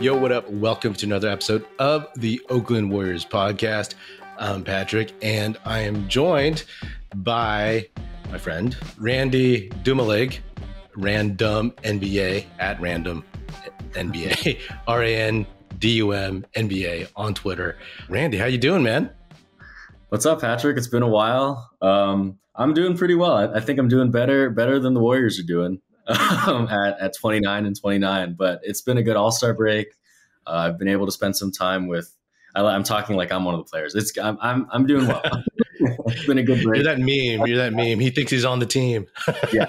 Yo, what up? Welcome to another episode of the Oakland Warriors podcast. I'm Patrick, and I am joined by my friend, Randy Dumalig, Random NBA, at Random NBA, RANDUM NBA on Twitter. Randy, how you doing, man? What's up, Patrick? It's been a while. I'm doing pretty well. I think I'm doing better than the Warriors are doing at 29 and 29. But it's been a good All-Star break. I've been able to spend some time with. I'm talking like I'm one of the players. I'm doing well. It's been a good break. You're that meme. He thinks he's on the team. Yeah.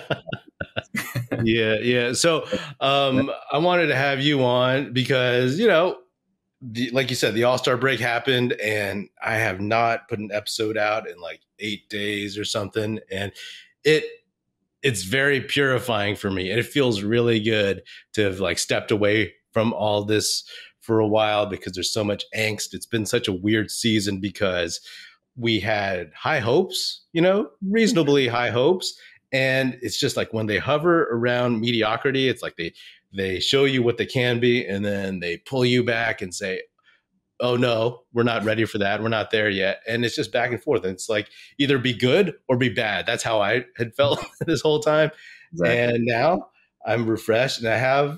Yeah. So I wanted to have you on because, like you said, the All-Star break happened and I have not put an episode out in like 8 days or something. And it's very purifying for me. And it feels really good to have like stepped away from all this for a while because there's so much angst. It's been such a weird season because we had high hopes, reasonably high hopes. And it's just like when they hover around mediocrity, it's like they show you what they can be, and then they pull you back and say, oh, no, we're not ready for that. We're not there yet. And it's just back and forth. And it's like either be good or be bad. That's how I had felt this whole time. Exactly. And now I'm refreshed and I have,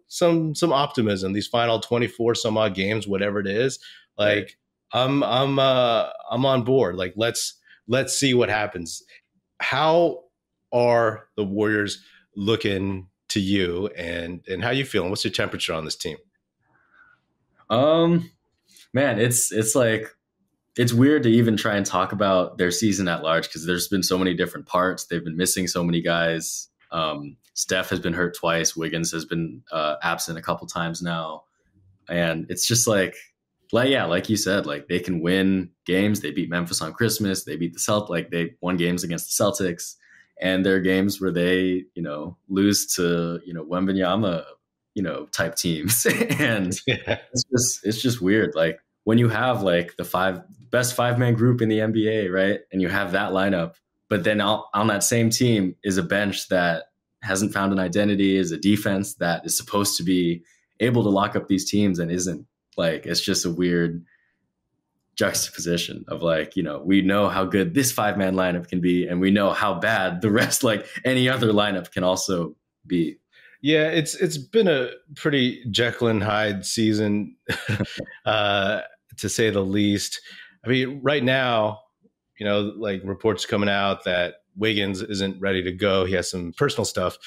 some optimism. These final 24 some odd games, whatever it is, like I'm on board. Like, let's see what happens. How are the Warriors looking to you and how you feeling? What's your temperature on this team? Man, it's like, it's weird to even try and talk about their season at large because there's been so many different parts. They've been missing so many guys. Steph has been hurt twice. Wiggins has been absent a couple times now. And it's just like you said, like they can win games. They beat Memphis on Christmas. They beat the Celtics. Like they won games against the Celtics. And there are games where they, lose to, Wembanyama, type teams. And it's just weird. Like when you have like the best 5-man group in the NBA, right? And you have that lineup, but then on that same team is a bench that hasn't found an identity, is a defense that is supposed to be able to lock up these teams and isn't. Like, it's just a weird juxtaposition of like, we know how good this 5-man lineup can be, and we know how bad the rest, like any other lineup, can also be. Yeah, it's been a pretty Jekyll and Hyde season, to say the least. I mean, right now, like reports coming out that Wiggins isn't ready to go. He has some personal stuff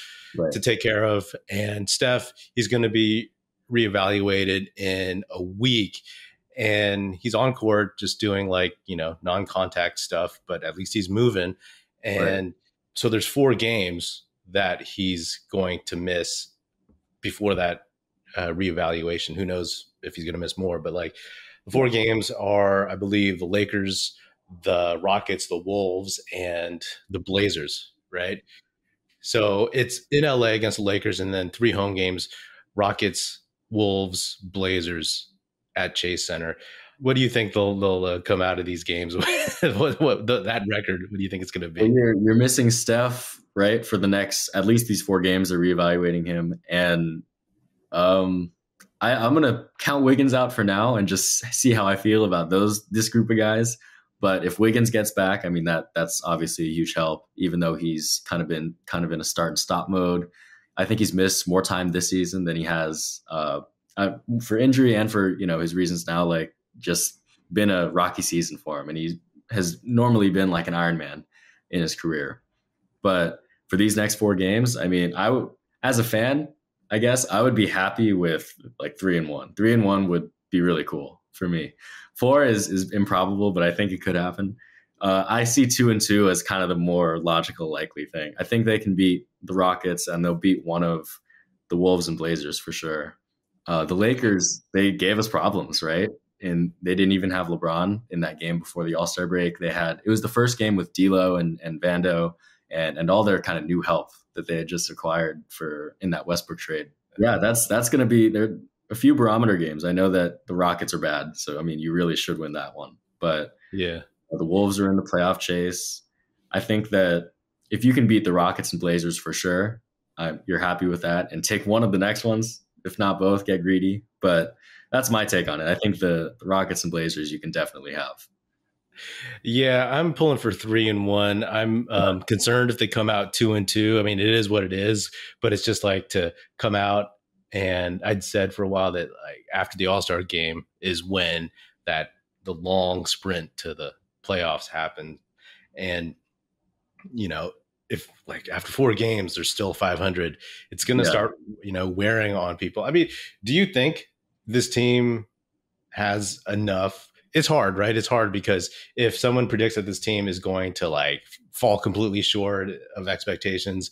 to take care of, and Steph, he's going to be reevaluated in a week. And he's on court just doing like, non-contact stuff, but at least he's moving. And so there's 4 games that he's going to miss before that reevaluation. Who knows if he's going to miss more, but like the 4 games are, I believe, the Lakers, the Rockets, the Wolves, and the Blazers, right? So it's in LA against the Lakers, and then 3 home games, Rockets, Wolves, Blazers, at Chase Center. What do you think they'll come out of these games with? That record, what do you think it's going to be? Well, you're missing Steph, right? For the next, at least these 4 games, they're reevaluating him. And I'm going to count Wiggins out for now and just see how I feel about this group of guys. But if Wiggins gets back, I mean, that's obviously a huge help, even though he's kind of in a start and stop mode. I think he's missed more time this season than he has for injury and for, his reasons now, like just been a rocky season for him. And he has normally been like an Iron Man in his career. But for these next 4 games, I mean, I would, as a fan, I guess I would be happy with like 3-1. 3-1 would be really cool for me. 4 is improbable, but I think it could happen. I see 2-2 as kind of the more logical, likely thing. I think they can beat the Rockets and they'll beat one of the Wolves and Blazers for sure. The Lakers, they gave us problems, right? And they didn't even have LeBron in that game before the All-Star break. It was the first game with D'Lo and Vando and all their kind of new help that they had just acquired in that Westbrook trade. Yeah, that's going to be there. A few barometer games. I know that the Rockets are bad, so I mean, you really should win that one. But yeah, the Wolves are in the playoff chase. I think that if you can beat the Rockets and Blazers for sure, you're happy with that, and take one of the next ones, if not both, get greedy. But that's my take on it. I think the Rockets and Blazers you can definitely have. Yeah, I'm pulling for 3-1. I'm concerned if they come out 2-2. I mean, it is what it is, but it's just like to come out. And I'd said for a while that like after the All-Star game is when that the long sprint to the playoffs happened. And, you know, if like after 4 games, they're still 500, it's going to start, wearing on people. I mean, do you think this team has enough? It's hard, right? It's hard because if someone predicts that this team is going to like fall completely short of expectations,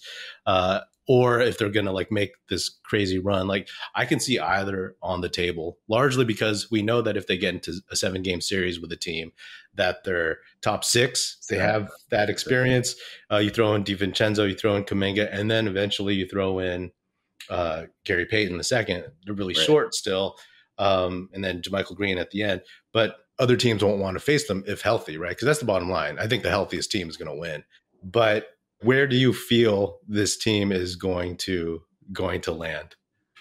or if they're going to like make this crazy run, like I can see either on the table, largely because we know that if they get into a 7-game series with a team, that they're top 6, they have that experience. You throw in DiVincenzo, you throw in Kuminga, and then eventually you throw in Gary Payton the second. They're really short still. And then JaMychal Green at the end. But other teams won't want to face them if healthy, right? Because that's the bottom line. I think the healthiest team is going to win. But where do you feel this team is going to land?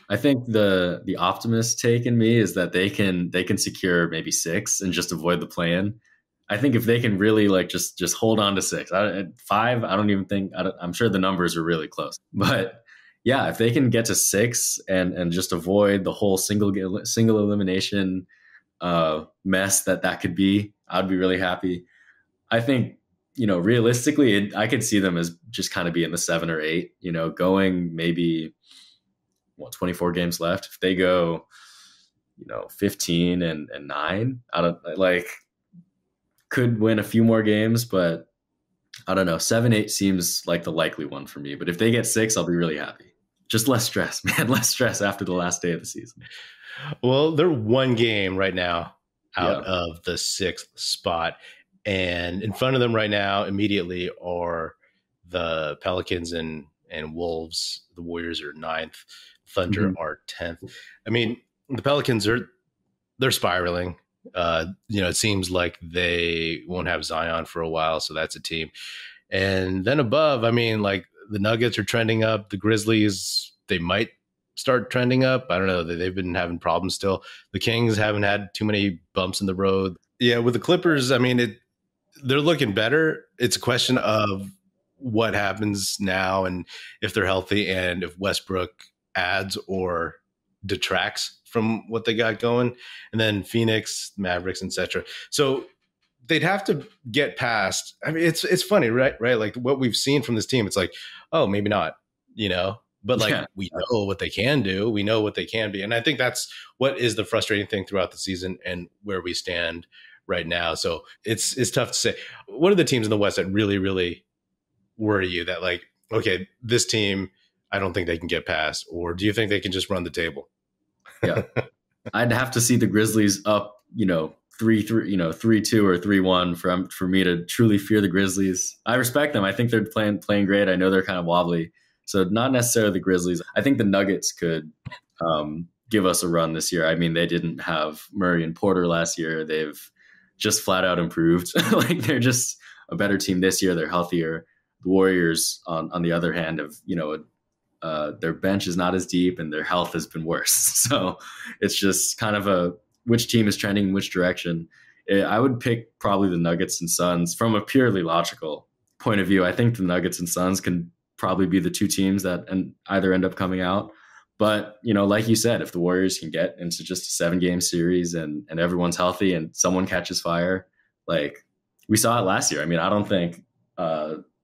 I think the optimist take in me is that they can secure maybe 6 and just avoid the play-in. I think if they can really like just hold on to 6, 5, I don't even think. I'm sure the numbers are really close, but yeah, if they can get to 6 and just avoid the whole single elimination mess that could be, I'd be really happy. I think, realistically, I could see them as just kind of be in the 7 or 8, going maybe 24 games left. If they go, 15 and 9, I don't like, could win a few more games, but I don't know. 7-8 seems like the likely one for me. But if they get 6, I'll be really happy. Just less stress, man. Less stress after the last day of the season. Well, they're 1 game right now out of the 6th spot. And in front of them right now, immediately, are the Pelicans and Wolves. The Warriors are 9th. Thunder are 10th. I mean, the Pelicans they're spiraling. It seems like they won't have Zion for a while, so that's a team. And then above, I mean, like the Nuggets are trending up. The Grizzlies, they might start trending up. I don't know. They've been having problems still. The Kings haven't had too many bumps in the road. Yeah, with the Clippers, I mean, they're looking better. It's a question of what happens now and if they're healthy and if Westbrook adds or detracts from what they got going. And then Phoenix, Mavericks, etc. So they'd have to get past. I mean, it's funny, right? Like what we've seen from this team, it's like, oh, maybe not, but like we know what they can do. We know what they can be. And I think that's what is the frustrating thing throughout the season and where we stand right now. So it's tough to say. What are the teams in the West that really, really worry you that like, okay, this team, I don't think they can get past, or do you think they can just run the table? Yeah. I'd have to see the Grizzlies up, 3-3, 3-2 or 3-1 for me to truly fear the Grizzlies. I respect them. I think they're playing great. I know they're kind of wobbly. So not necessarily the Grizzlies. I think the Nuggets could give us a run this year. I mean, they didn't have Murray and Porter last year. They've just flat out improved. Like they're just a better team this year. They're healthier. The Warriors, on the other hand, have, their bench is not as deep and their health has been worse. So it's just kind of which team is trending in which direction. I would pick probably the Nuggets and Suns from a purely logical point of view. I think the Nuggets and Suns can probably be the 2 teams that either end up coming out. But, like you said, if the Warriors can get into just a 7-game series and everyone's healthy and someone catches fire, like we saw it last year. I mean, I don't think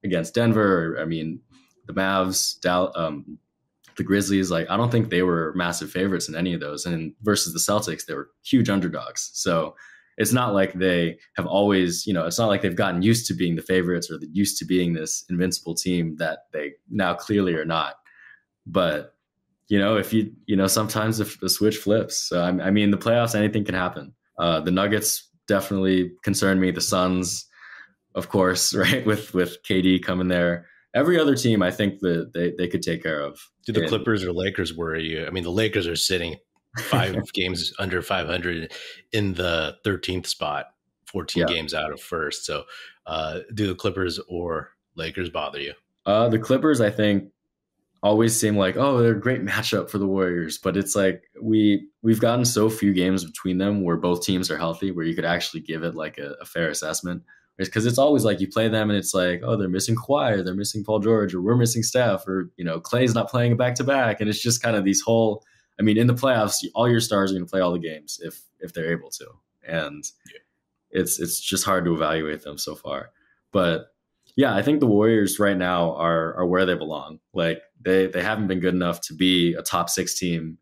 against Denver, the Mavs, the Grizzlies, like I don't think they were massive favorites in any of those. And versus the Celtics, they were huge underdogs. So it's not like they have always, it's not like they've gotten used to being the favorites or used to being this invincible team that they now clearly are not. But, if sometimes if the switch flips. So, I mean, the playoffs, anything can happen. The Nuggets definitely concern me. The Suns, of course, right, with KD coming there. Every other team, I think that they could take care of. Do the Clippers or Lakers worry you? I mean, the Lakers are sitting 5 games under 500 in the 13th spot, 14 games out of first. So do the Clippers or Lakers bother you? The Clippers, I think, always seem like, oh, they're a great matchup for the Warriors, but it's like we've gotten so few games between them where both teams are healthy, where you could actually give it like a fair assessment. Because it's always like you play them and it's like, oh, they're missing Kawhi, or they're missing Paul George, or we're missing Steph, or Clay's not playing a back to back, and it's just kind of these whole. I mean, in the playoffs, all your stars are going to play all the games if they're able to, and it's just hard to evaluate them so far. But yeah, I think the Warriors right now are where they belong. Like they haven't been good enough to be a top 6 team,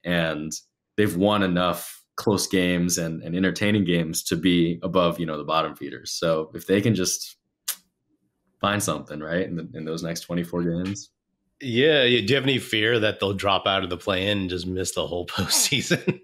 and they've won enough close games and entertaining games to be above, the bottom feeders. So if they can just find something right in those next 24 games. Yeah. Do you have any fear that they'll drop out of the play-in and just miss the whole postseason?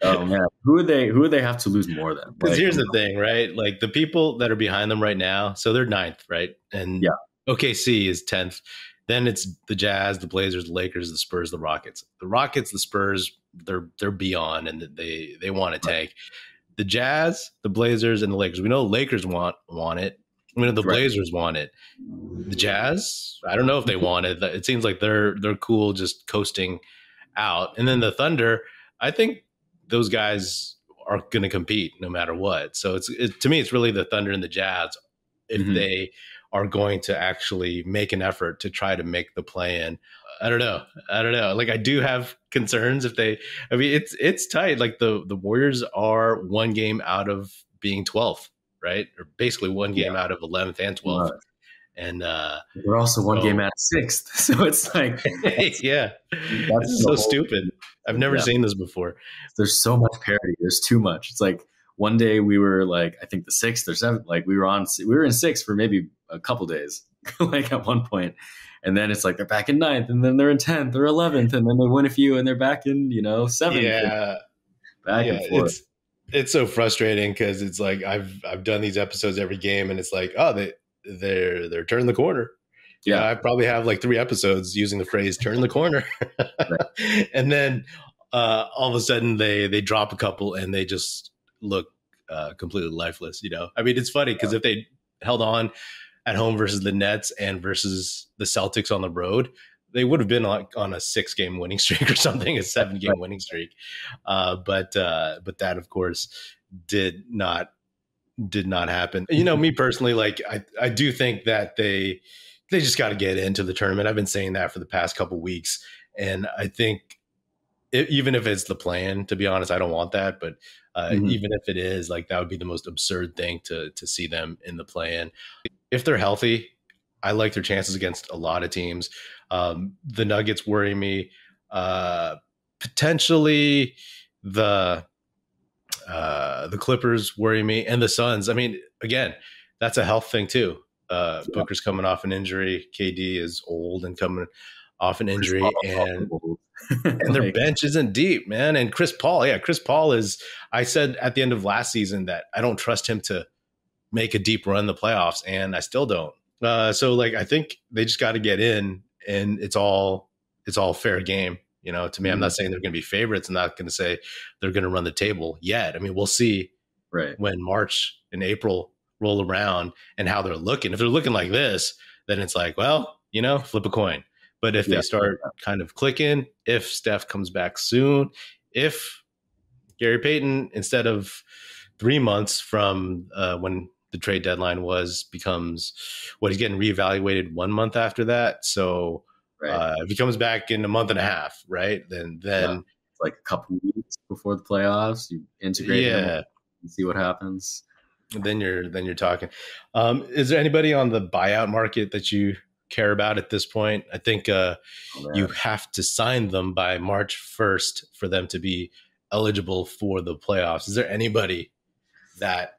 Oh man, who would they have to lose more than? Because here's the thing, right? Like the people that are behind them right now, so they're 9th, right? And yeah, OKC is 10th. Then it's the Jazz, the Blazers, the Lakers, the Spurs, the Rockets. The Rockets, the Spurs, they're beyond, and they want to tank. The Jazz, the Blazers, and the Lakers. We know the Lakers want it. We know the Blazers want it. The Jazz, I don't know if they want it. It seems like they're cool just coasting out. And then the Thunder, I think those guys are going to compete no matter what. So to me, it's really the Thunder and the Jazz if they are going to actually make an effort to try to make the play-in. I don't know. Like I do have concerns it's tight. Like the Warriors are one game out of being 12th, right? Or basically one game out of 11th and 12th. Right. And we're also one game out of 6th. So it's like, yeah, that's so stupid. I've never seen this before. There's so much parity. There's too much. It's like one day we were like, I think the 6th or 7th, like we were in 6th for maybe a couple days, like at one point. And then it's like they're back in 9th, and then they're in 10th or 11th, and then they win a few and they're back in, 7th. Yeah. Back and forth. It's so frustrating because it's like I've done these episodes every game, and it's like, oh, they're turning the corner. Yeah, I probably have like 3 episodes using the phrase "turn the corner," and then all of a sudden they drop a couple and they just look completely lifeless. I mean, it's funny because if they held on at home versus the Nets and versus the Celtics on the road, they would have been like on a 6-game winning streak or something, a 7-game winning streak. But that, of course, did not happen. Me personally, like I do think that they just got to get into the tournament. I've been saying that for the past couple weeks, and I think even if it's the plan, to be honest, I don't want that. But even if it is, like that would be the most absurd thing to see them in the play-in. If they're healthy, I like their chances against a lot of teams. The Nuggets worry me. Potentially the Clippers worry me, and the Suns. I mean, again, that's a health thing too. Booker's coming off an injury. KD is old and coming off an injury, and their bench isn't deep, man. And Chris Paul is. I said at the end of last season that I don't trust him to make a deep run in the playoffs, and I still don't. So like, I think they just got to get in, and it's all fair game. To me, I'm not saying they're going to be favorites. I'm not going to say they're going to run the table yet. I mean, we'll see when March and April roll around and how they're looking. If they're looking like this, then it's like, well, flip a coin. But if they start kind of clicking, if Steph comes back soon, if Gary Payton, instead of 3 months from when the trade deadline becomes he's getting reevaluated 1 month after that. So if he comes back in a month and a half, right, then it's like a couple weeks before the playoffs, you integrate him and see what happens. And then you're talking. Is there anybody on the buyout market that you care about at this point? I think you have to sign them by March 1st for them to be eligible for the playoffs. Is there anybody that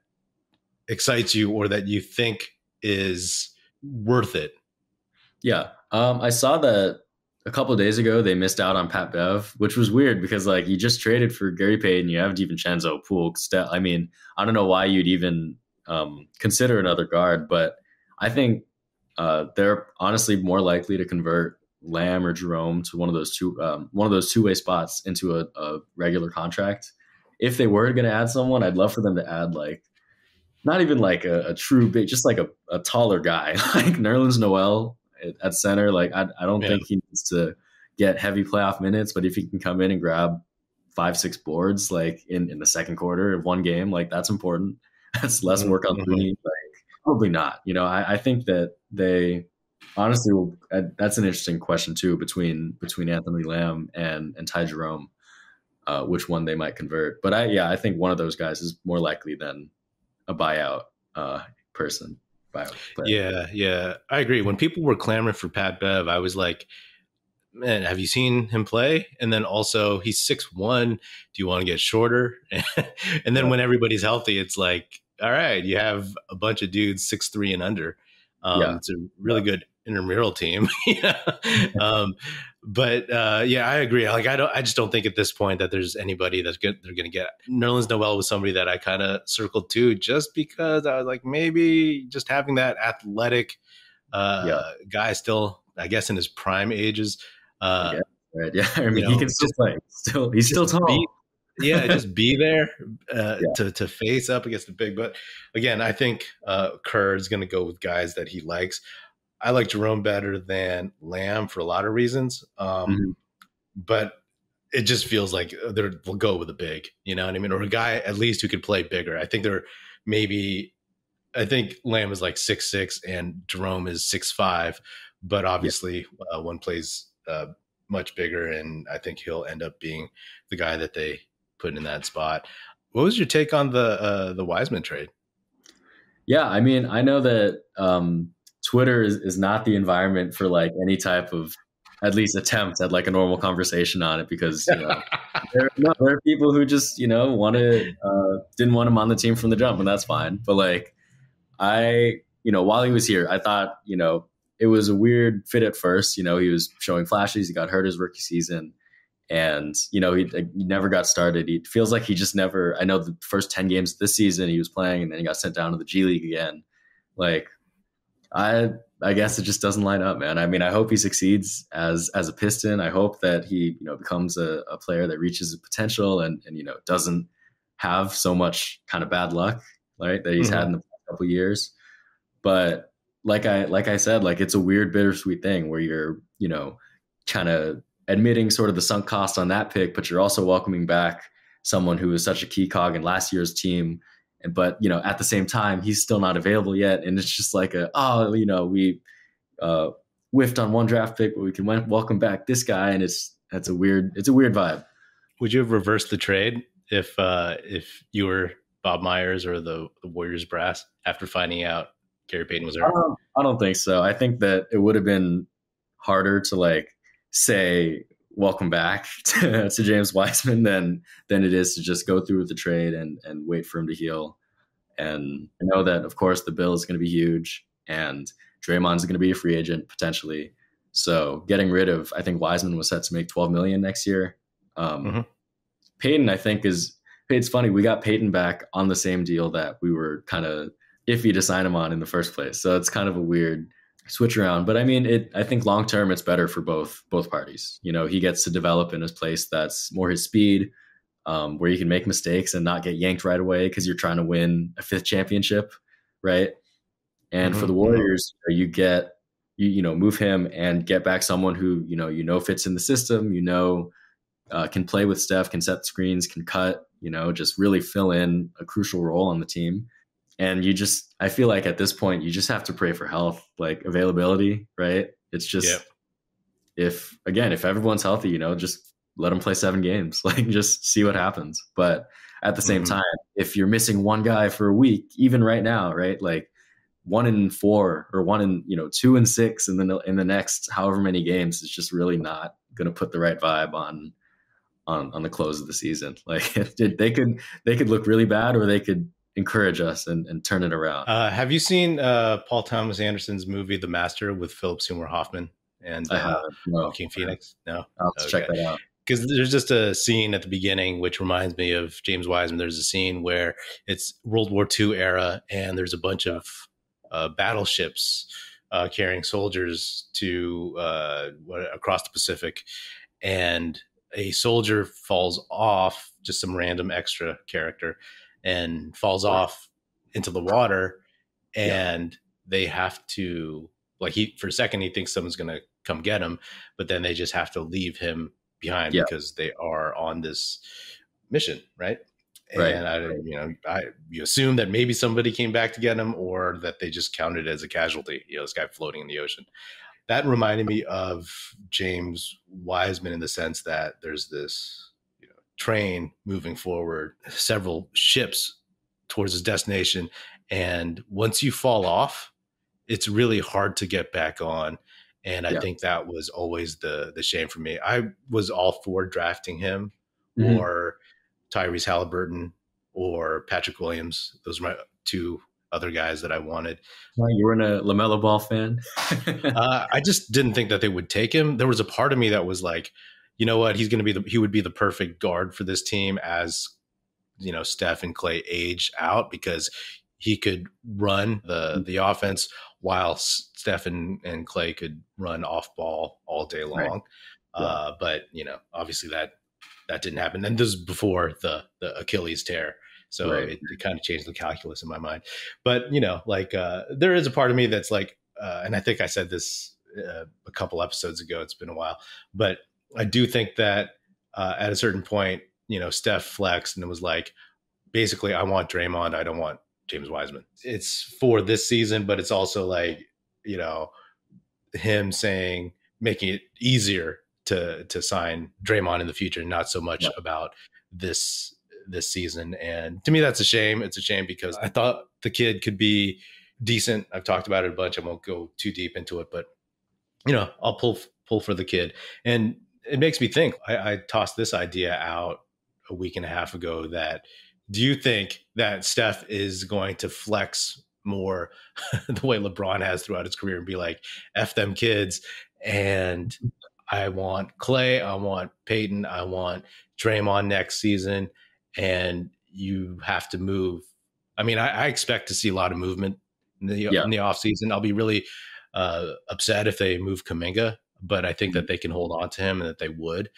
excites you or that you think is worth it? Yeah. I saw that a couple of days ago they missed out on Pat Bev, which was weird because like you just traded for Gary Payton, you have DiVincenzo, Poole. I mean, I don't know why you'd even consider another guard, but I think they're honestly more likely to convert Lamb or Jerome to one of those two-way spots into a regular contract. If they were going to add someone, I'd love for them to add like not even like a true big, just like a taller guy like Nerlens Noel. at center. Like I don't think he needs to get heavy playoff minutes, but if he can come in and grab 5-6 boards like in the second quarter of one game, like that's important. That's less work on three. Like probably not. I think that they honestly will. That's an interesting question too between Anthony Lamb and Ty Jerome, which one they might convert. But I think one of those guys is more likely than a buyout person. Yeah, I agree. When people were clamoring for Pat Bev, I was like, man, have you seen him play? And then also he's 6'1". Do you want to get shorter? And then when everybody's healthy, it's like, all right, you have a bunch of dudes 6'3" and under. It's a really good intramural team. But I agree. Like I just don't think at this point that there's anybody that's good. They're going to get. Nerlens Noel was somebody that I kind of circled too, just because I was like, maybe just having that athletic guy still, I guess, in his prime ages. Right. Yeah. I mean, he can still play. He's still tall. Just be there to face up against the big. But again, I think Kerr is going to go with guys that he likes. I like Jerome better than Lamb for a lot of reasons. But it just feels like they'll go with a big, you know what I mean? Or a guy at least who could play bigger. I think Lamb is like 6'6" and Jerome is 6'5", but obviously one plays much bigger, and I think he'll end up being the guy that they put in that spot. What was your take on the Wiseman trade? Yeah, I mean, I know that Twitter is not the environment for like any type of at least attempt at like a normal conversation on it, because there are people who just didn't want him on the team from the jump, and that's fine. But like while he was here, I thought it was a weird fit at first. He was showing flashes. He got hurt his rookie season, and he never got started. He feels like he just never. I know the first 10 games of this season he was playing, and then he got sent down to the G League again. Like I guess it just doesn't line up, man. I mean, I hope he succeeds as a Piston. I hope that he becomes a player that reaches his potential and doesn't have so much kind of bad luck, right, that he's had in the past couple of years. But like I said, like it's a weird bittersweet thing where you're kind of admitting sort of the sunk cost on that pick, but you're also welcoming back someone who is such a key cog in last year's team. But at the same time, he's still not available yet, and it's just like we whiffed on one draft pick, but we can welcome back this guy, and it's a weird vibe. Would you have reversed the trade if you were Bob Myers or the Warriors brass after finding out Gary Payton was hurt? I don't think so. I think that it would have been harder to like say welcome back to James Wiseman than it is to just go through with the trade and wait for him to heal. And I know that, of course, the bill is going to be huge, and Draymond's going to be a free agent potentially. So getting rid of, I think Wiseman was set to make $12 million next year. Payton, I think it's funny. We got Payton back on the same deal that we were kind of iffy to sign him on in the first place. So it's kind of a weird switch around, but I mean, I think long term it's better for both parties. He gets to develop in a place that's more his speed, where you can make mistakes and not get yanked right away because you're trying to win a 5th championship, right? And for the Warriors, you get move him and get back someone who fits in the system, can play with Steph, can set screens, can cut, just really fill in a crucial role on the team. And I feel like at this point, you just have to pray for health, like availability, right? It's just, if everyone's healthy, just let them play 7 games, like just see what happens. But at the same time, if you're missing one guy for a week, even right now, right? Like 1 in 4 or 1 in, 2 and 6 in the next however many games, it's just really not going to put the right vibe on the close of the season. Like they could look really bad, or they could encourage us and turn it around. Have you seen Paul Thomas Anderson's movie The Master with Philip Seymour Hoffman and Joaquin Phoenix? No, I'll have to check that out. Because there's just a scene at the beginning which reminds me of James Wiseman. There's a scene where it's World War II era, and there's a bunch of battleships carrying soldiers to across the Pacific, and a soldier falls off, just some random extra character, and falls off into the water, and they have to like for a second, he thinks someone's going to come get him, but then they just have to leave him behind because they are on this mission. Right. And you assume that maybe somebody came back to get him, or that they just counted as a casualty, this guy floating in the ocean. That reminded me of James Wiseman in the sense that there's this train moving forward, several ships towards his destination. And once you fall off, it's really hard to get back on. And I think that was always the shame for me. I was all for drafting him or Tyrese Halliburton or Patrick Williams. Those are my two other guys that I wanted. You weren't a LaMelo Ball fan? I just didn't think that they would take him. There was a part of me that was like, you know what? He would be the perfect guard for this team as, Steph and Clay age out, because he could run the offense while Steph and Clay could run off ball all day long. Right. But, obviously that didn't happen. And this is before the Achilles tear. So it kind of changed the calculus in my mind. But, there is a part of me that's like, and I think I said this a couple episodes ago, it's been a while, but I do think that at a certain point, Steph flexed and it was like, basically, I want Draymond. I don't want James Wiseman. It's for this season, but it's also like, him making it easier to sign Draymond in the future, not so much about this season. And to me, that's a shame. It's a shame because I thought the kid could be decent. I've talked about it a bunch. I won't go too deep into it, but I'll pull for the kid. And it makes me think. I tossed this idea out a week and a half ago that, do you think that Steph is going to flex more the way LeBron has throughout his career and be like, F them kids, and I want Clay, I want Peyton, I want Draymond next season, and you have to move. I mean, I expect to see a lot of movement in the offseason. I'll be really upset if they move Kuminga, but I think that they can hold on to him and that they would.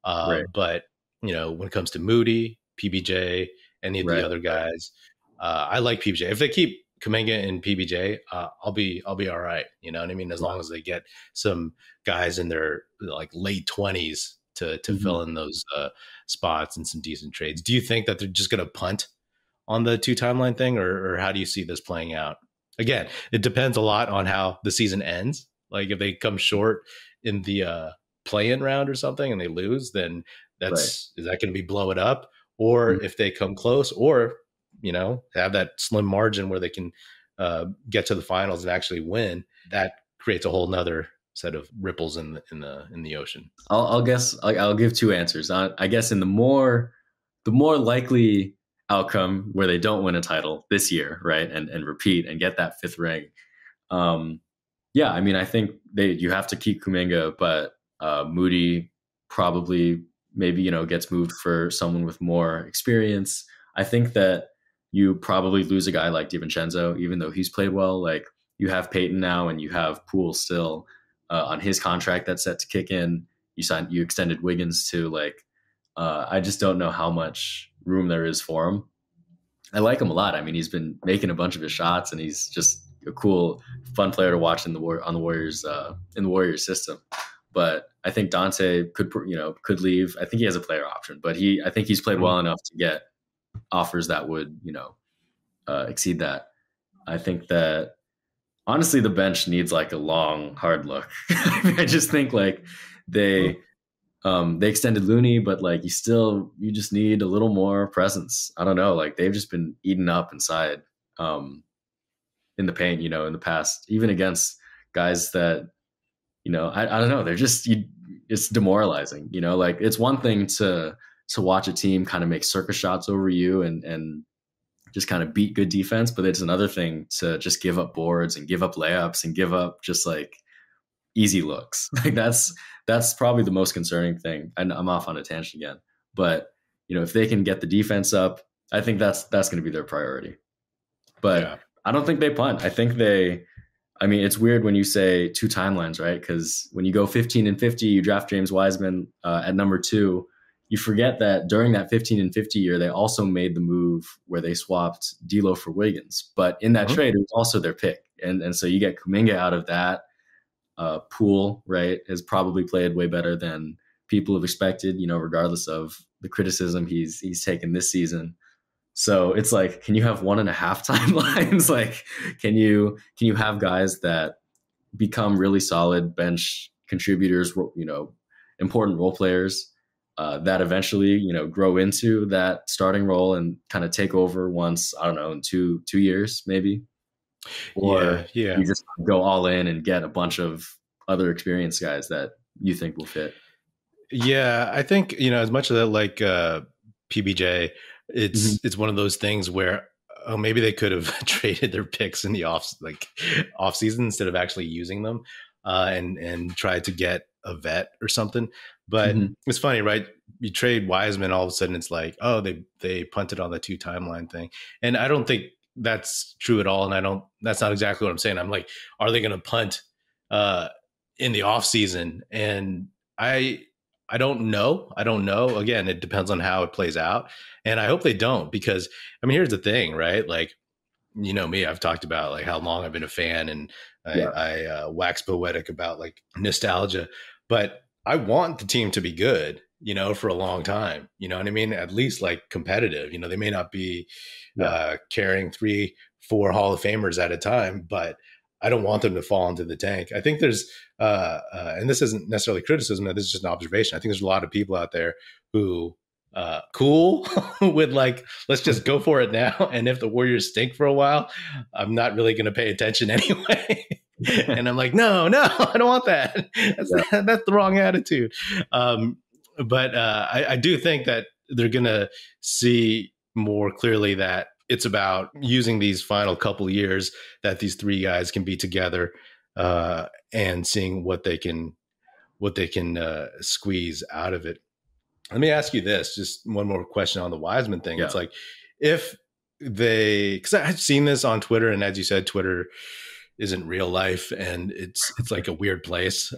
But, when it comes to Moody, PBJ, any of the other guys, I like PBJ. If they keep Kuminga and PBJ, I'll be all right. You know what I mean? As long as they get some guys in their like late 20s to fill in those spots and some decent trades. Do you think that they're just going to punt on the 2 timeline thing, or how do you see this playing out? Again, it depends a lot on how the season ends. Like if they come short in the play-in round or something and they lose, then is that going to be blow it up? Or if they come close, or have that slim margin where they can get to the finals and actually win, that creates a whole nother set of ripples in the ocean. I'll guess. I'll give 2 answers. I guess in the more likely outcome where they don't win a title this year, right, and repeat and get that 5th ring. I mean, I think you have to keep Kuminga, but Moody probably maybe gets moved for someone with more experience. I think that you probably lose a guy like DiVincenzo, even though he's played well. Like you have Peyton now, and you have Poole still on his contract that's set to kick in. You extended Wiggins too. Like I just don't know how much room there is for him. I like him a lot. I mean, he's been making a bunch of his shots, and he's just a cool, fun player to watch on the Warriors in the Warriors system. But I think Dante could leave. I think he has a player option, but I think he's played well enough to get offers that would exceed that. I think that honestly the bench needs like a long, hard look. I just think like they extended Looney, but like you just need a little more presence. I don't know. Like they've just been eaten up inside in the paint, in the past, even against guys that, I don't know. They're just, it's demoralizing, like it's one thing to watch a team kind of make circus shots over you and just kind of beat good defense. But it's another thing to just give up boards and give up layups and give up just like easy looks. Like that's probably the most concerning thing. And I'm off on a tangent again, but if they can get the defense up, I think that's going to be their priority. But I don't think they punt. I think it's weird when you say 2 timelines, right? Because when you go 15 and 50, you draft James Wiseman at number 2. You forget that during that 15 and 50 year, they also made the move where they swapped D'Lo for Wiggins. But in that trade, it was also their pick. And so you get Kuminga out of that. Poole, right, has probably played way better than people have expected, regardless of the criticism he's taken this season. So it's like, can you have 1.5 timelines? Like, can you have guys that become really solid bench contributors, important role players that eventually, grow into that starting role and kind of take over once, I don't know, in two years maybe? Or Yeah. you just go all in and get a bunch of other experienced guys that you think will fit? Yeah, I think, as much of that, like PBJ, it's one of those things where maybe they could have traded their picks in the off season instead of actually using them, and tried to get a vet or something. But it's funny, right? You trade Wiseman, all of a sudden it's like, oh, they punted on the 2 timeline thing, and I don't think that's true at all. And that's not exactly what I'm saying. I'm like, are they going to punt in the off season? And I don't know. Again, it depends on how it plays out. And I hope they don't, because here's the thing, right? Like, me, I've talked about like how long I've been a fan, and I wax poetic about like nostalgia, but I want the team to be good, for a long time. You know what I mean? At least like competitive. They may not be carrying 3-4 Hall of Famers at a time, but I don't want them to fall into the tank. I think there's, and this isn't necessarily criticism, this is just an observation. I think there's a lot of people out there who cool with like, let's just go for it now. And if the Warriors stink for a while, I'm not really going to pay attention anyway. And I'm like, no, I don't want that. That's the wrong attitude. But I do think that they're going to see more clearly that it's about using these final couple years that these 3 guys can be together, and seeing what they can squeeze out of it. Let me ask you this, just one more question on the Wiseman thing. Yeah. It's like, if because I've seen this on Twitter, and as you said, Twitter isn't real life, and it's like a weird place.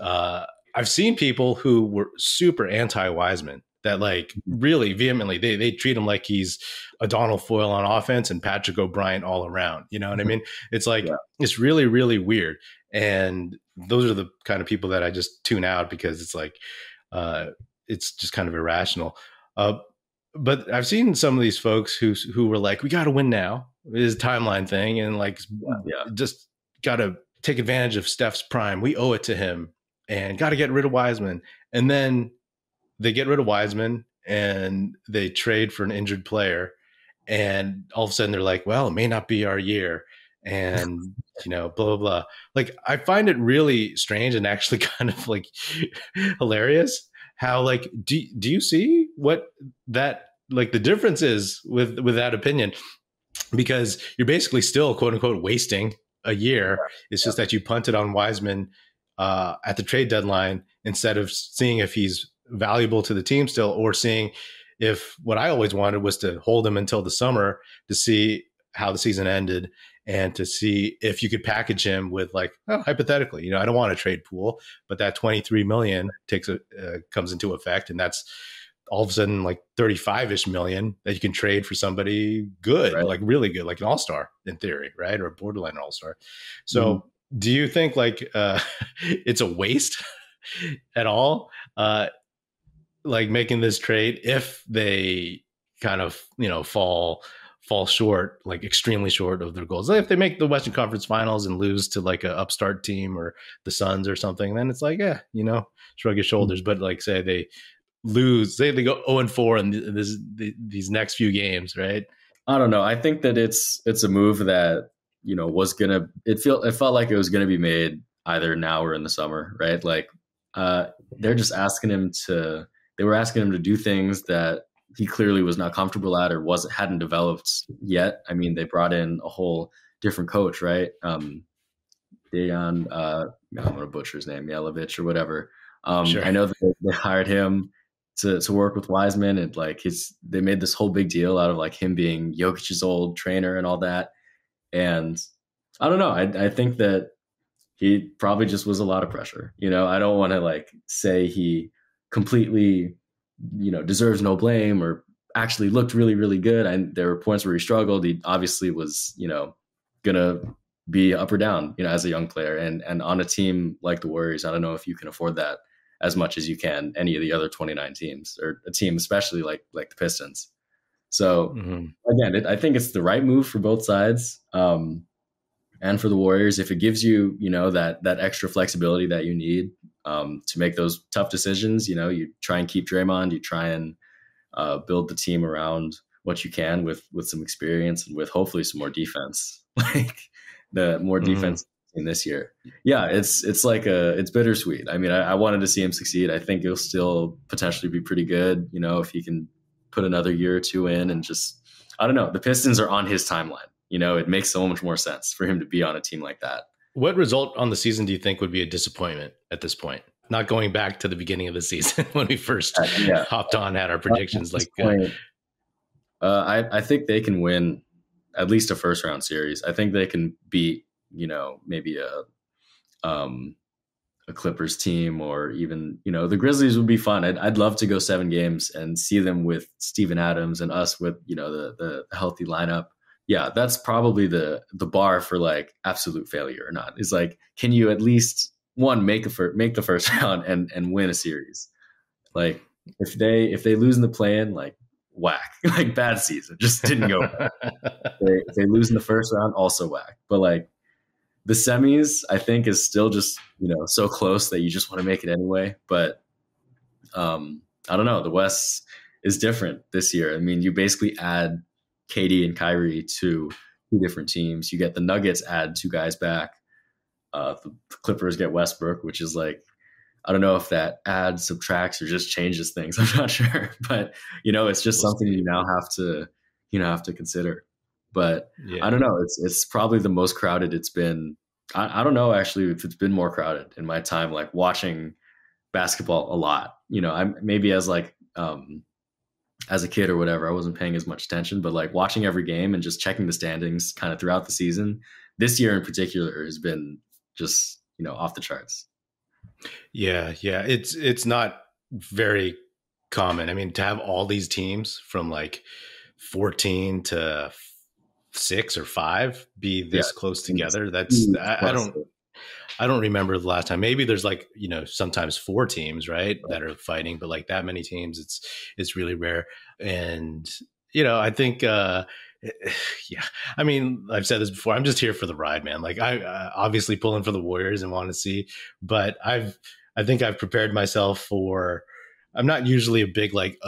I've seen people who were super anti-Wiseman, that like really vehemently, they treat him like he's a Donald Foyle on offense and Patrick O'Brien all around. You know what I mean? It's like, it's really, really weird. And those are the kind of people that I just tune out, because it's like, it's just kind of irrational. But I've seen some of these folks who were like, we got to win now. It is a timeline thing. And like, just got to take advantage of Steph's prime. We owe it to him, and got to get rid of Wiseman. And then they get rid of Wiseman and they trade for an injured player. And all of a sudden they're like, well, it may not be our year. And, blah, blah, blah. Like, I find it really strange and actually kind of like hilarious how, like, do you see what that, like, the difference is with that opinion? Because you're basically still, quote unquote, wasting a year. It's just that you punted on Wiseman at the trade deadline, instead of seeing if he's valuable to the team still, or seeing if, what I always wanted was to hold him until the summer to see how the season ended, and to see if you could package him with, like, hypothetically, I don't want to trade Poole, but that $23 million comes into effect, and that's all of a sudden like 35-ish million that you can trade for somebody good, right? Like really good, like an all-star in theory, right? Or a borderline all-star. So do you think like it's a waste at all? Like making this trade, if they kind of, fall short, like extremely short of their goals. Like if they make the Western Conference Finals and lose to like a upstart team or the Suns or something, then it's like, shrug your shoulders. But like, say they lose, say they go 0-4 in these next few games, right? I don't know. I think that it's a move that, was gonna, it felt like it was gonna be made either now or in the summer, right? Like they're just asking him to do things that he clearly was not comfortable at, or hadn't developed yet. I mean, they brought in a whole different coach, right? Dejan, I'm gonna butcher his name, Yelovich or whatever. Sure. I know that they hired him to work with Wiseman, and like they made this whole big deal out of like him being Jokic's old trainer and all that. And I don't know. I think that he probably just was a lot of pressure. I don't want to like say he completely, deserves no blame or actually looked really, really good. And there were points where he struggled. He obviously was, gonna be up or down, as a young player. And on a team like the Warriors, I don't know if you can afford that as much as you can any of the other 29 teams, or a team especially like the Pistons. So again, I think it's the right move for both sides. And for the Warriors, if it gives you, that extra flexibility that you need to make those tough decisions, you try and keep Draymond, you try and build the team around what you can with some experience and with hopefully some more defense, like the more defense in this year. Yeah, it's like it's bittersweet. I mean, I wanted to see him succeed. I think he'll still potentially be pretty good, if he can put another year or two in, and just, I don't know, the Pistons are on his timeline. It makes so much more sense for him to be on a team like that. What result on the season do you think would be a disappointment at this point? Not going back to the beginning of the season when we first hopped on, had our predictions. I think they can win at least a first round series. I think they can beat, maybe a Clippers team, or even, the Grizzlies would be fun. I'd love to go 7 games and see them with Steven Adams and us with, the healthy lineup. Yeah, that's probably the bar for like absolute failure or not. Is like, can you at least make the first round and win a series? Like if they lose in the play-in, like whack, like bad season, just didn't go. If they lose in the first round, also whack. But like the semis, I think is still just so close that you just want to make it anyway. But I don't know. The West is different this year. I mean, you basically add KD and Kyrie to 2 different teams. You get the Nuggets add 2 guys back. The Clippers get Westbrook, which is like, I don't know if that adds, subtracts, or just changes things. I'm not sure, but it's just something you now have to consider. But I don't know. It's probably the most crowded it's been. I don't know actually if it's been more crowded in my time, like watching basketball a lot. I'm maybe as like as a kid or whatever, I wasn't paying as much attention, but like watching every game and just checking the standings kind of throughout the season, this year in particular has been just, off the charts. Yeah. It's not very common. I mean, to have all these teams from like 14 to 6 or 5 be this close together. That's, I don't remember the last time. Maybe there's like, sometimes 4 teams, right, that are fighting, but like that many teams, it's really rare. And, I think, I mean, I've said this before, I'm just here for the ride, man. Like I obviously pulling for the Warriors and want to see, but I think I've prepared myself for, I'm not usually a big, like,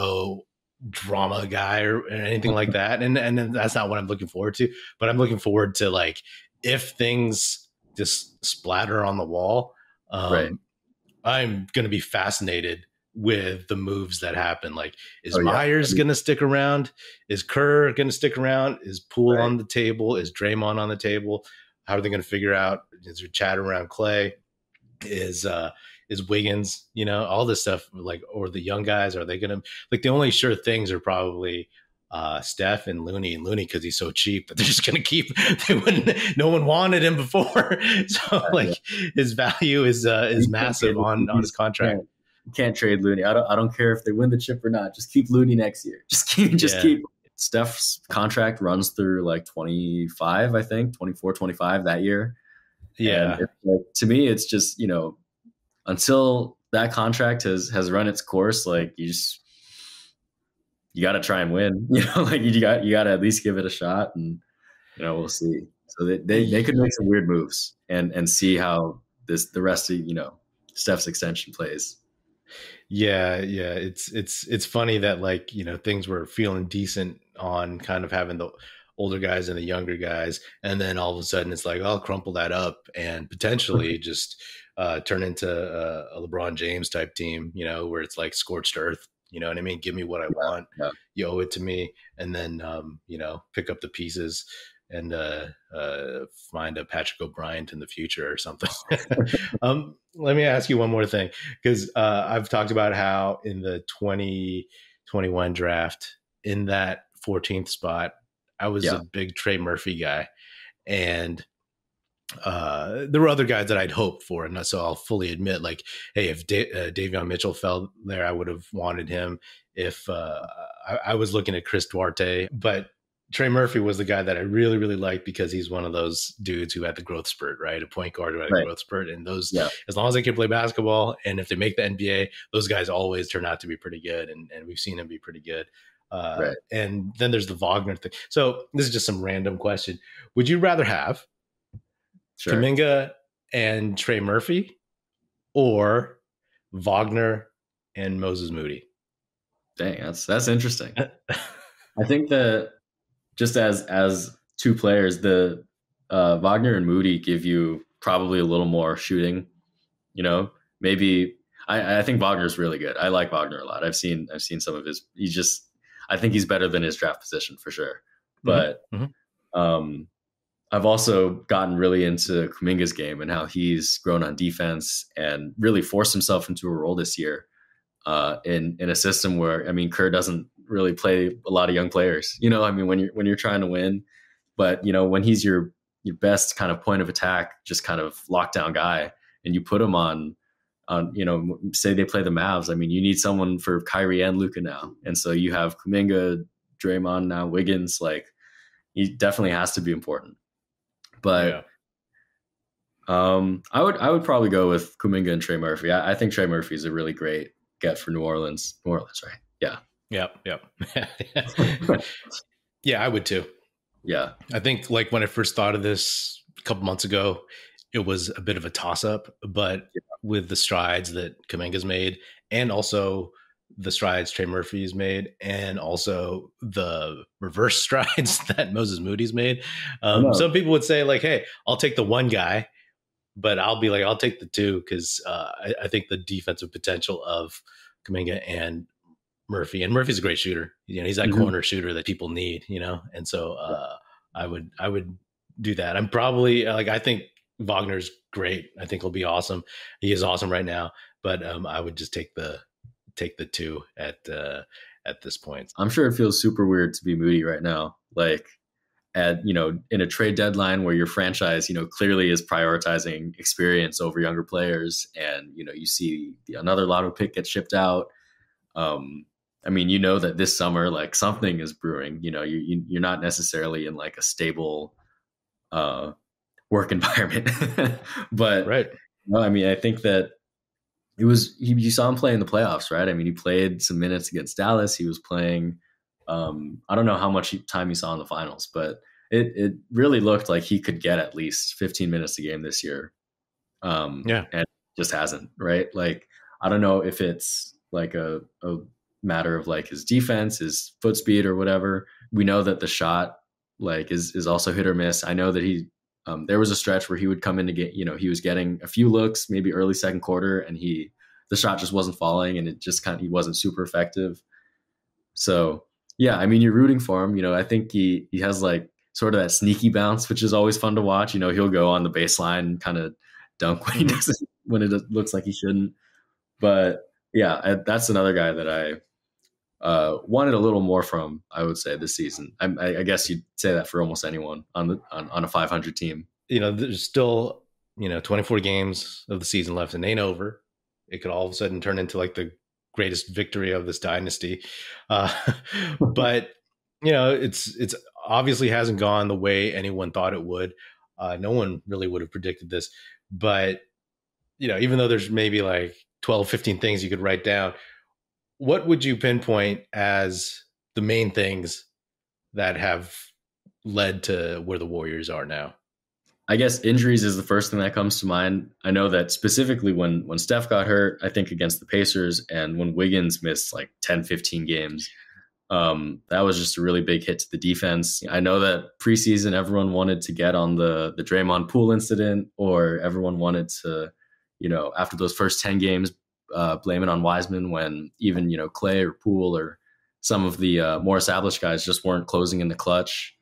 drama guy or anything like that. And that's not what I'm looking forward to, but I'm looking forward to like, if things just splatter on the wall, I'm going to be fascinated with the moves that happen. Like, is Myers going to stick around? Is Kerr going to stick around? Is Poole on the table? Is Draymond on the table? How are they going to figure out? Is there chat around Clay? Is Wiggins, all this stuff, like, or the young guys, are they going to, like, the only sure things are probably Steph and Looney, because he's so cheap that they're just going to keep. No one wanted him before, so like his value is massive on his contract. You can't trade Looney. I don't care if they win the chip or not. Just keep Looney next year. Just keep. Steph's contract runs through like 25, I think 24, 25 that year. Yeah, like, to me, it's just until that contract has run its course, like you got to try and win, like you got to at least give it a shot, and we'll see. So they could make some weird moves and see how the rest of Steph's extension plays. Yeah, it's funny that like things were feeling decent on kind of having the older guys and the younger guys, and then all of a sudden it's like, I'll crumple that up and potentially just turn into a LeBron James type team, where it's like scorched earth. You know what I mean? Give me what I want. Yeah. You owe it to me. And then, pick up the pieces and find a Patrick O'Brien in the future or something. Let me ask you one more thing, because I've talked about how in the 2021 draft, in that 14th spot, I was a big Trey Murphy guy. And there were other guys that I'd hoped for, and so I'll fully admit, like, hey, if Davion Mitchell fell there, I would have wanted him. If I was looking at Chris Duarte, but Trey Murphy was the guy that I really, really liked because he's one of those dudes who had the growth spurt, right? A point guard who had a Right. growth spurt. And those, Yeah. as long as they can play basketball and if they make the NBA, those guys always turn out to be pretty good. And we've seen them be pretty good. Right. And then there's the Wagner thing. So this is just some random question. Would you rather have Sure. Kuminga and Trey Murphy or Wagner and Moses Moody? Dang, that's interesting. I think that just as two players, the Wagner and Moody give you probably a little more shooting. You know, maybe I think Wagner's really good. I like Wagner a lot. I've seen some of his. I think he's better than his draft position for sure. But I've also gotten really into Kuminga's game and how he's grown on defense and really forced himself into a role this year in a system where, I mean, Kerr doesn't really play a lot of young players, you know, I mean, when you're trying to win, but you know, when he's your best kind of point of attack, just kind of lockdown guy, and you put him on, you know, say they play the Mavs. I mean, you need someone for Kyrie and Luka now. And so you have Kuminga, Draymond, now Wiggins, like he definitely has to be important. But I would probably go with Kuminga and Trey Murphy. I think Trey Murphy is a really great get for New Orleans. New Orleans, right? Yeah. Yep. Yeah, I would too. Yeah. I think like when I first thought of this a couple months ago, it was a bit of a toss-up, but with the strides that Kuminga's made and also the strides Trey Murphy's made and also the reverse strides that Moses Moody's made. Some people would say like, hey, I'll take the one guy, but I'll be like, I'll take the two because I think the defensive potential of Kuminga and Murphy, and Murphy's a great shooter. You know, he's that corner shooter that people need, you know? And so I would do that. I'm probably like, I think Wagner's great. I think he'll be awesome. He is awesome right now, but I would just take the two at this point. I'm sure it feels super weird to be Moody right now. Like at, you know, in a trade deadline where your franchise, you know, clearly is prioritizing experience over younger players. And, you know, you see another lotto pick get shipped out. I mean, you know that this summer, like something is brewing, you know, you're not necessarily in like a stable work environment, but right. No, I mean, I think that it was, you saw him play in the playoffs, right? I mean, he played some minutes against Dallas. He was playing, I don't know how much time he saw in the finals, but it really looked like he could get at least 15 minutes a game this year. And just hasn't, right? Like, I don't know if it's like a matter of like his defense, his foot speed or whatever. We know that the shot like is also hit or miss. I know that he, there was a stretch where he would come in to get, you know, he was getting a few looks, maybe early second quarter, and the shot just wasn't falling and it just he wasn't super effective. So yeah, I mean, you're rooting for him. You know, I think he has like sort of that sneaky bounce, which is always fun to watch. You know, he'll go on the baseline and kind of dunk when he doesn't, when it looks like he shouldn't. But yeah, that's another guy that I wanted a little more from, I would say, this season. I guess you'd say that for almost anyone on a 500 team. You know, there's still, you know, 24 games of the season left and ain't over. It could all of a sudden turn into like the greatest victory of this dynasty. But, you know, it's obviously hasn't gone the way anyone thought it would. No one really would have predicted this. But, you know, even though there's maybe like 12, 15 things you could write down, what would you pinpoint as the main things that have led to where the Warriors are now? I guess injuries is the first thing that comes to mind. I know that specifically when Steph got hurt, I think against the Pacers, and when Wiggins missed like 10, 15 games, that was just a really big hit to the defense. I know that preseason, everyone wanted to get on the Draymond Poole incident, or everyone wanted to, you know, after those first 10 games, blame it on Wiseman when even, you know, Clay or Poole or some of the more established guys just weren't closing in the clutch.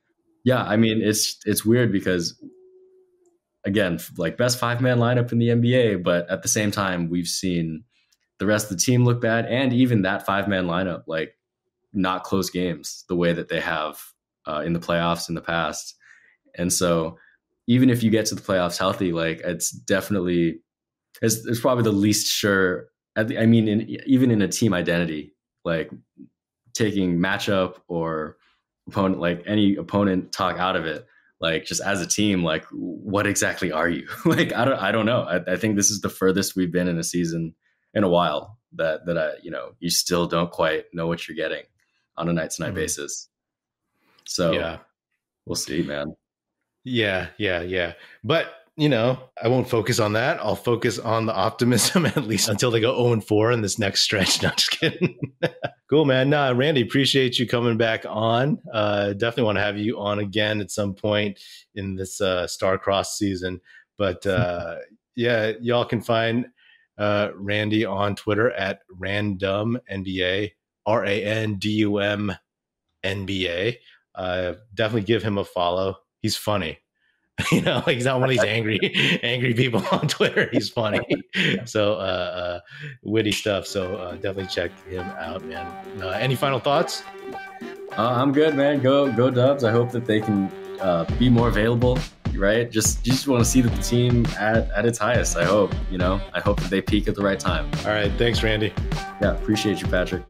Yeah, I mean, it's weird because, again, like best 5-man lineup in the NBA, but at the same time, we've seen the rest of the team look bad, and even that 5-man lineup, like not close games the way that they have in the playoffs in the past. And so even if you get to the playoffs healthy, like it's definitely, it's probably the least sure. I mean, even in a team identity, like taking matchup or opponent, like any opponent talk out of it. Like just as a team, like what exactly are you? Like, I don't know. I think this is the furthest we've been in a season in a while that I, you still don't quite know what you're getting on a night to night basis. So yeah, we'll see, man. Yeah. But, I won't focus on that. I'll focus on the optimism, at least until they go 0-4 in this next stretch. No, just kidding. Cool, man. Nah, Randy, appreciate you coming back on. Definitely want to have you on again at some point in this Star-Crossed season. But yeah, y'all can find Randy on Twitter at RandumNBA, RANDUM NBA. Definitely give him a follow. He's funny. Like he's not one of these angry people on Twitter. He's funny. So witty stuff. So definitely check him out, man. Any final thoughts? I'm good, man. Go Dubs. I hope that they can be more available, right? Just want to see the team at its highest. I hope, I hope that they peak at the right time. All right. Thanks, Randy. Yeah. Appreciate you, Patrick.